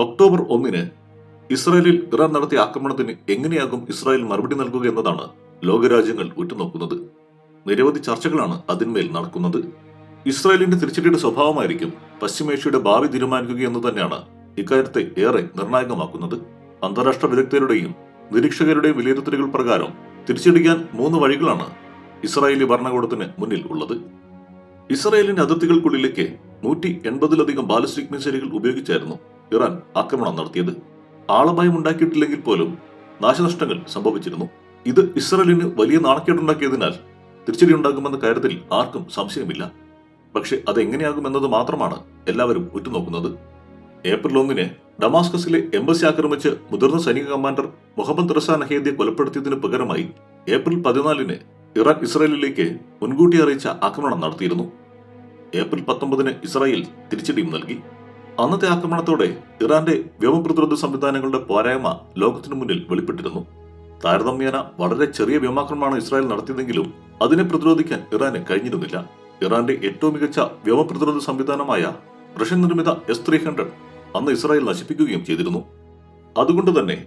October 1 ഇസ്രായേലിൽ Iran നടത്തിയ ആക്രമണത്തിന് എങ്ങനെയാകും ഇസ്രായേൽ മറുപടി നൽകുക എന്നതാണ് ലോകരാജ്യങ്ങൾ ഉറ്റുനോക്കുന്നത്. നിരവധി ചർച്ചകളാണ് അതിന്മേൽ നടക്കുന്നത്. ഇസ്രായേലിന്റെ തിരിച്ചടിയുടെ സ്വഭാവമായിരിക്കും പശ്ചിമേഷ്യയുടെ ഭാവി തീരുമാനിക്കുക എന്ന് തന്നെയാണ് ഇക്കാര്യത്തെ ഏറെ നിർണായകമാക്കുന്നത്. അന്താരാഷ്ട്ര വിദഗ്ധരുടെയും നിരീക്ഷകരുടെയും വിലയിരുത്തലുകൾ പ്രകാരം തിരിച്ചടിക്കാൻ 3 വഴികളാണ് ഇസ്രായേലി ഭരണകൂടത്തിന് മുന്നിൽ ഉള്ളത്. ഇസ്രായേലിന്റെ അതിർത്തികൾക്കുള്ളിലേക്ക് 180-ലധികം ബാലിസ്റ്റിക് മിസൈലുകൾ ഉപയോഗിച്ചായിരുന്നു ഇറാൻ ആക്രമണം നടത്തിയത്. ആളപായം ഉണ്ടാക്കിയിട്ടില്ലെങ്കിൽ പോലും നാശനഷ്ടങ്ങൾ സംഭവിച്ചിരുന്നു. ഇത് ഇസ്രായേലിന് വലിയ നാണക്കേടുണ്ടാക്കിയതിനാൽ തിരിച്ചടി ഉണ്ടാകുമെന്ന കാര്യത്തിൽ ആർക്കും സംശയമില്ല. പക്ഷെ അതെങ്ങനെയാകുമെന്നത് മാത്രമാണ് എല്ലാവരും ഉറ്റുനോക്കുന്നത്. ഏപ്രിൽ 1 ഡമാസ്കസിലെ എംബസി ആക്രമിച്ച് മുതിർന്ന സൈനിക കമാൻഡർ മുഹമ്മദ് റസ നഹേദിയെ കൊലപ്പെടുത്തിയതിനു പകരമായി ഏപ്രിൽ 14 ഇറാൻ ഇസ്രായേലിലേക്ക് മുൻകൂട്ടി അറിയിച്ച ആക്രമണം നടത്തിയിരുന്നു. ഏപ്രിൽ 19 ഇസ്രായേൽ തിരിച്ചടിയും നൽകി. അന്നത്തെ ആക്രമണത്തോടെ ഇറാന്റെ വ്യോമപ്രതിരോധ സംവിധാനങ്ങളുടെ പോരായ്മ ലോകത്തിനു മുന്നിൽ വെളിപ്പെട്ടിരുന്നു. താരതമ്യേന വളരെ ചെറിയ വ്യോമാക്രമണമാണ് ഇസ്രായേൽ നടത്തിയതെങ്കിലും അതിനെ പ്രതിരോധിക്കാൻ ഇറാന് കഴിഞ്ഞിരുന്നില്ല. ഇറാന്റെ ഏറ്റവും മികച്ച വ്യോമപ്രതിരോധ സംവിധാനമായ റഷ്യൻ നിർമ്മിത S-300 അന്ന് ഇസ്രായേൽ നശിപ്പിക്കുകയും ചെയ്തിരുന്നു. അതുകൊണ്ട് തന്നെ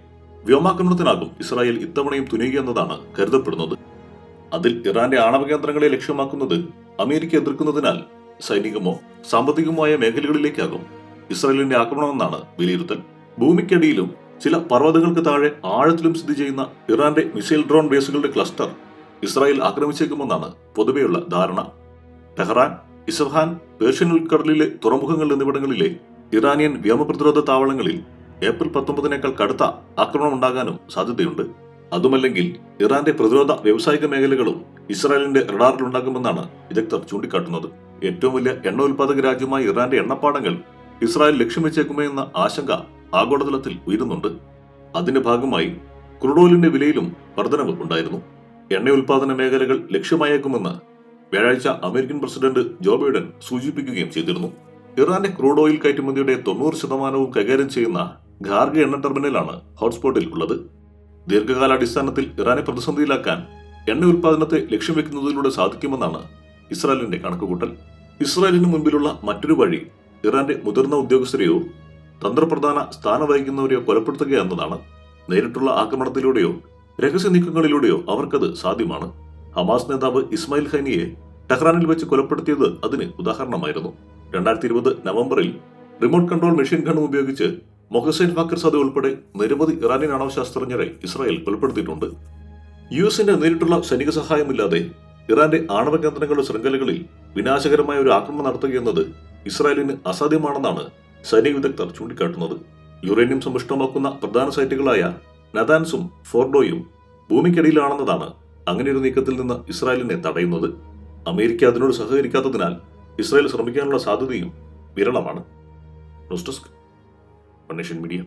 വ്യോമാക്രമണത്തിനാകും ഇസ്രായേൽ ഇത്തവണയും തുനിയുകയെന്നതാണ് കരുതപ്പെടുന്നത്. അതിൽ ഇറാന്റെ ആണവ കേന്ദ്രങ്ങളെ ലക്ഷ്യമാക്കുന്നത് അമേരിക്ക എതിർക്കുന്നതിനാൽ സൈനികമോ സാമ്പത്തികമോ ആയ മേഖലകളിലേക്കാകും ഇസ്രായേലിന്റെ ആക്രമണമെന്നാണ് വിലയിരുത്തൽ. ഭൂമിക്കടിയിലും ചില പർവ്വതങ്ങൾക്ക് താഴെ ആഴത്തിലും സ്ഥിതി ചെയ്യുന്ന ഇറാന്റെ മിസൈൽ ഡ്രോൺ ബേസുകളുടെ ക്ലസ്റ്റർ ഇസ്രായേൽ ആക്രമിച്ചേക്കുമെന്നാണ് പൊതുവെയുള്ള ധാരണ. ടെഹ്റാൻ, ഇസ്ഫഹാൻ, പേർഷ്യൻ ഉൾക്കടലിലെ തുറമുഖങ്ങൾ എന്നിവിടങ്ങളിലെ ഇറാനിയൻ വ്യോമപ്രതിരോധ താവളങ്ങളിൽ ഏപ്രിൽ 19 കടുത്ത ആക്രമണം ഉണ്ടാകാനും സാധ്യതയുണ്ട്. അതുമല്ലെങ്കിൽ ഇറാന്റെ പ്രതിരോധ വ്യാവസായിക മേഖലകളും ഇസ്രായേലിന്റെ റഡാറിലുണ്ടാകുമെന്നാണ് വിദഗ്ധർ ചൂണ്ടിക്കാട്ടുന്നത്. ഏറ്റവും വലിയ എണ്ണ ഉൽപാദക രാജ്യമായ ഇറാന്റെ എണ്ണപ്പാടങ്ങൾ ഇസ്രായേൽ ലക്ഷ്യം വെച്ചേക്കുമോ എന്ന ആശങ്ക ആഗോളതലത്തിൽ ഉയരുന്നുണ്ട്. അതിന്റെ ഭാഗമായി ക്രൂഡ് ഓയിലിന്റെ വിലയിലും വർധനവ് ഉണ്ടായിരുന്നു. എണ്ണ ഉൽപാദന മേഖലകൾ ലക്ഷ്യമായേക്കുമെന്ന് വ്യാഴാഴ്ച അമേരിക്കൻ പ്രസിഡന്റ് ജോ ബൈഡൻ സൂചിപ്പിക്കുകയും ചെയ്തിരുന്നു. ഇറാന്റെ ക്രൂഡ് ഓയിൽ കയറ്റുമതിയുടെ 90% കൈകാര്യം ചെയ്യുന്ന ഖാർഗ എണ്ണ ടെർമിനലാണ് ഹോട്ട്സ്പോട്ടിൽ ഉള്ളത്. ദീർഘകാലാടിസ്ഥാനത്തിൽ ഇറാനെ പ്രതിസന്ധിയിലാക്കാൻ എണ്ണ ഉൽപാദനത്തെ ലക്ഷ്യം വെക്കുന്നതിലൂടെ സാധിക്കുമെന്നാണ് ഇസ്രായേലിന്റെ കണക്കുകൂട്ടൽ. ഇസ്രായേലിന് മുൻപിലുള്ള മറ്റൊരു വഴി ഇറാന്റെ മുതിർന്ന ഉദ്യോഗസ്ഥരെയോ തന്ത്രപ്രധാന സ്ഥാനം വഹിക്കുന്നവരെയോ കൊലപ്പെടുത്തുക എന്നതാണ്. നേരിട്ടുള്ള ആക്രമണത്തിലൂടെയോ രഹസ്യ നീക്കങ്ങളിലൂടെയോ അവർക്കത് സാധ്യമാണ്. ഹമാസ് നേതാവ് ഇസ്മായിൽ ഖാനിയെ ടെഹ്റാനിൽ വെച്ച് കൊലപ്പെടുത്തിയത് അതിന് ഉദാഹരണമായിരുന്നു. 2020 നവംബറിൽ റിമോട്ട് കൺട്രോൾ മെഷീൻ ഗണ്ണും ഉപയോഗിച്ച് മൊഹസൈൻ ഫാക്കിർ സദ ഉൾപ്പെടെ നിരവധി ഇറാനിയൻ ആണവശാസ്ത്രജ്ഞരെ ഇസ്രായേൽ കൊലപ്പെടുത്തിയിട്ടുണ്ട്. യുഎസിന്റെ നേരിട്ടുള്ള സൈനിക സഹായമില്ലാതെ ഇറാന്റെ ആണവ കേന്ദ്രങ്ങളുടെ ശൃംഖലകളിൽ വിനാശകരമായ ഒരു ആക്രമണം നടത്തുകയെന്നത് ഇസ്രായേലിന് അസാധ്യമാണെന്നാണ് സൈനിക വിദഗ്ധർ ചൂണ്ടിക്കാട്ടുന്നത്. യുറേനിയം സമ്പുഷ്ടമാക്കുന്ന പ്രധാന സൈറ്റുകളായ നതാൻസും ഫോർഡോയും ഭൂമിക്കടിയിലാണെന്നതാണ് അങ്ങനെയൊരു നീക്കത്തിൽ നിന്ന് ഇസ്രായേലിനെ തടയുന്നത്. അമേരിക്ക അതിനോട് സഹകരിക്കാത്തതിനാൽ ഇസ്രായേൽ ശ്രമിക്കാനുള്ള സാധ്യതയും വിരളമാണ്. News desk, one nation media.